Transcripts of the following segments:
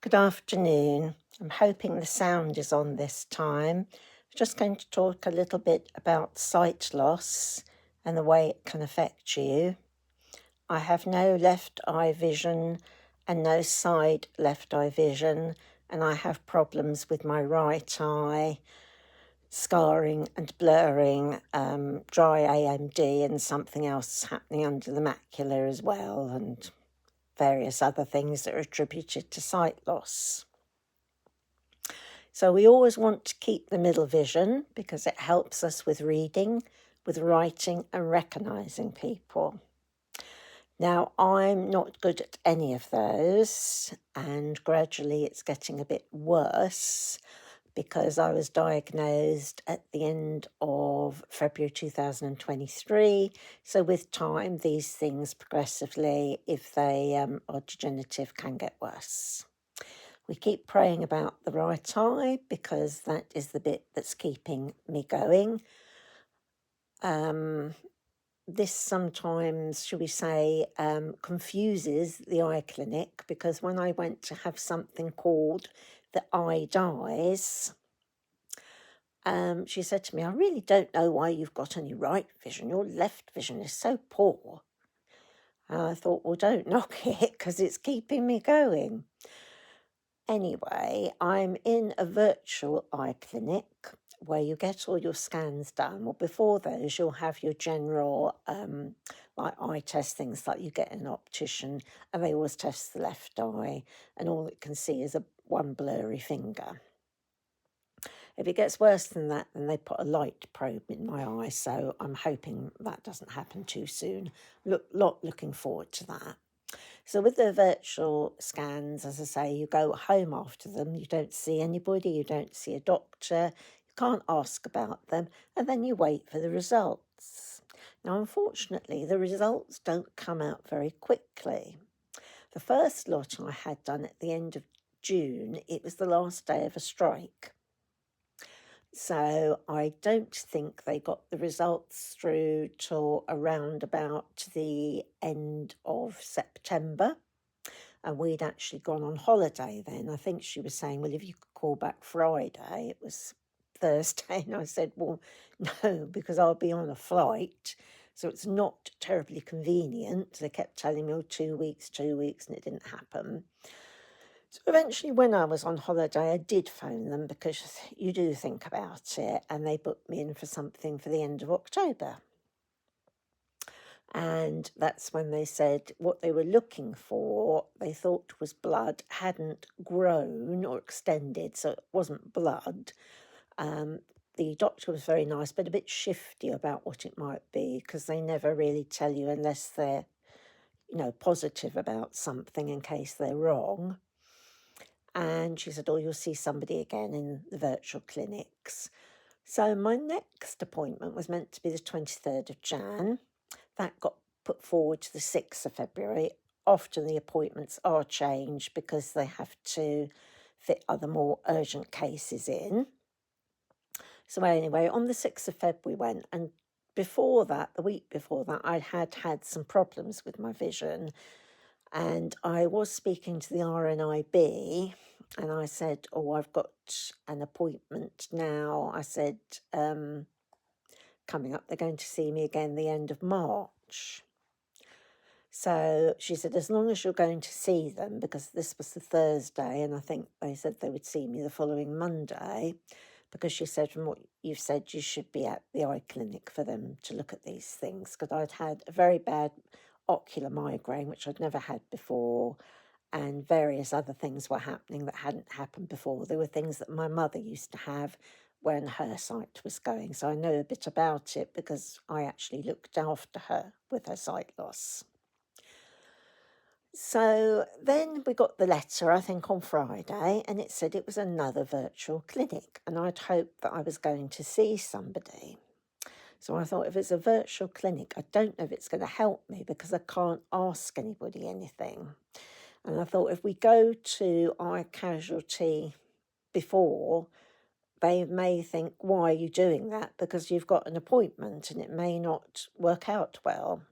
Good afternoon. I'm hoping the sound is on this time. I'm just going to talk a little bit about sight loss and the way it can affect you. I have no left eye vision and no side left eye vision, and I have problems with my right eye, scarring and blurring, dry AMD and something else happening under the macula as well, and various other things that are attributed to sight loss. So we always want to keep the middle vision because it helps us with reading, with writing and recognising people. Now, I'm not good at any of those, and gradually it's getting a bit worse because I was diagnosed at the end of February 2023. So with time, these things progressively, if they are degenerative, can get worse. We keep praying about the right eye because that is the bit that's keeping me going. This sometimes, should we say, confuses the eye clinic because when I went to have something called the eye dyes, she said to me, "I really don't know why you've got any right vision. Your left vision is so poor." And I thought, well, don't knock it because it's keeping me going. Anyway, I'm in a virtual eye clinic where you get all your scans done. Well, before those, you'll have your general like eye test things like you get an optician, and they always test the left eye, and all it can see is one blurry finger. If it gets worse than that, then they put a light probe in my eye, so I'm hoping that doesn't happen too soon. Looking forward to that. So with the virtual scans, as I say, you go home after them, you don't see anybody, you don't see a doctor, you can't ask about them, and then you wait for the results. Now, unfortunately, the results don't come out very quickly. The first lot I had done at the end of June, it was the last day of a strike. So I don't think they got the results through till around about the end of September. And we'd actually gone on holiday then. I think she was saying, well, if you could call back Friday, it was Thursday. And I said, well, no, because I'll be on a flight. So it's not terribly convenient. They kept telling me, oh, 2 weeks, and it didn't happen. So eventually, when I was on holiday, I did phone them because you do think about it, and they booked me in for something for the end of October. And that's when they said what they were looking for, they thought was blood, hadn't grown or extended, so it wasn't blood. The doctor was very nice, but a bit shifty about what it might be because they never really tell you unless they're, positive about something in case they're wrong. And she said, oh, you'll see somebody again in the virtual clinics. So my next appointment was meant to be the 23rd of Jan. That got put forward to the 6th of February. Often the appointments are changed because they have to fit other more urgent cases in. So anyway, on the 6th of Feb we went, and before that, the week before that, I had some problems with my vision. And I was speaking to the RNIB, and I said, oh, I've got an appointment now. I said, coming up, they're going to see me again the end of March. So she said, as long as you're going to see them, because this was the Thursday, and I think they said they would see me the following Monday, because she said, from what you've said, you should be at the eye clinic for them to look at these things, because I'd had a very bad ocular migraine, which I'd never had before, and various other things were happening that hadn't happened before. There were things that my mother used to have when her sight was going, so I know a bit about it because I actually looked after her with her sight loss. So then we got the letter, I think, on Friday, and it said it was another virtual clinic, and I'd hoped that I was going to see somebody. So I thought, if it's a virtual clinic, I don't know if it's going to help me because I can't ask anybody anything. And I thought, if we go to Eye Casualty before, they may think, why are you doing that? Because you've got an appointment and it may not work out well.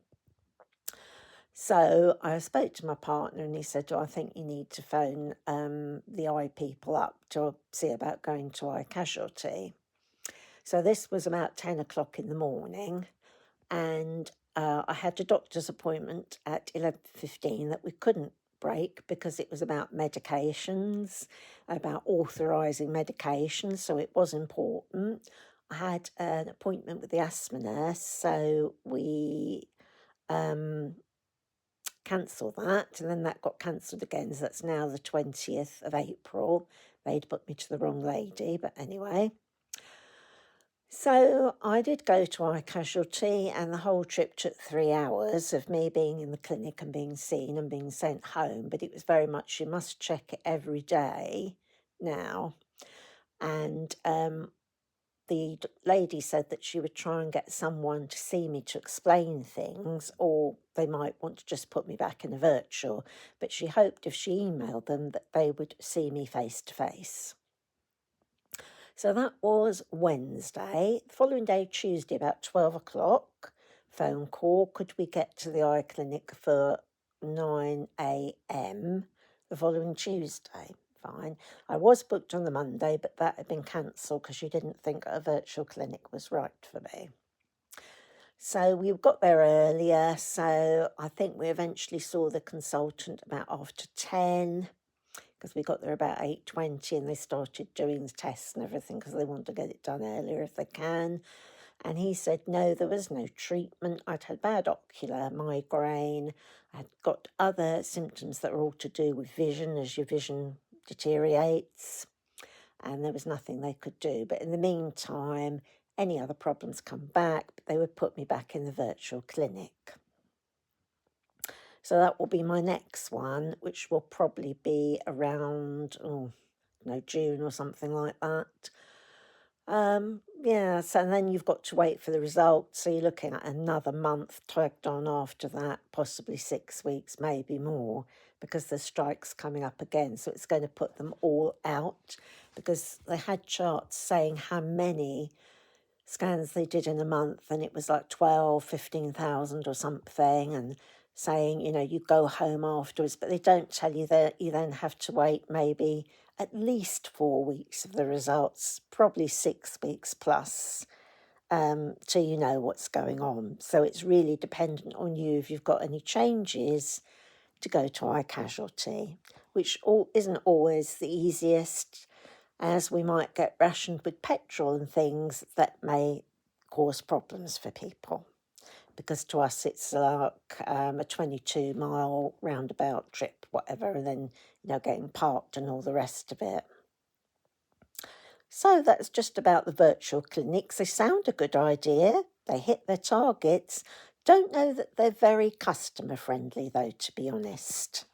So I spoke to my partner and he said, "Oh, I think you need to phone the eye people up to see about going to eye casualty." So this was about 10 o'clock in the morning, and I had a doctor's appointment at 11:15 that we couldn't break because it was about medications, about authorising medications, so it was important. I had an appointment with the asthma nurse, so we cancelled that, and then that got cancelled again, so that's now the 20th of April. They'd put me to the wrong lady, but anyway. So I did go to eye casualty, and the whole trip took 3 hours of me being in the clinic and being seen and being sent home. But it was very much, you must check it every day now. And the lady said that she would try and get someone to see me to explain things, or they might want to just put me back in a virtual. But she hoped if she emailed them that they would see me face to face. So that was Wednesday. The following day, Tuesday, about 12 o'clock, phone call. Could we get to the eye clinic for 9 a.m. the following Tuesday? Fine. I was booked on the Monday, but that had been cancelled because she didn't think a virtual clinic was right for me. So we got there earlier. So I think we eventually saw the consultant about after 10, because we got there about 8:20 and they started doing the tests and everything because they want to get it done earlier if they can. And he said, no, there was no treatment. I'd had bad ocular migraine. I'd got other symptoms that were all to do with vision as your vision deteriorates. And there was nothing they could do. But in the meantime, any other problems come back, they would put me back in the virtual clinic. So that will be my next one, which will probably be around, June or something like that. Yeah, so then you've got to wait for the results. So you're looking at another month tagged on after that, possibly 6 weeks, maybe more, because the strike's coming up again. So it's going to put them all out, because they had charts saying how many scans they did in a month, and it was like 12, 15,000 or something, and saying, you go home afterwards, but they don't tell you that you then have to wait maybe at least 4 weeks of the results, probably 6 weeks plus, till you know what's going on. So it's really dependent on you if you've got any changes to go to eye casualty, which isn't always the easiest, as we might get rationed with petrol and things that may cause problems for people. Because to us it's like a 22-mile roundabout trip, whatever, and then, getting parked and all the rest of it. So that's just about the virtual clinics. They sound a good idea. They hit their targets. Don't know that they're very customer friendly, though, to be honest.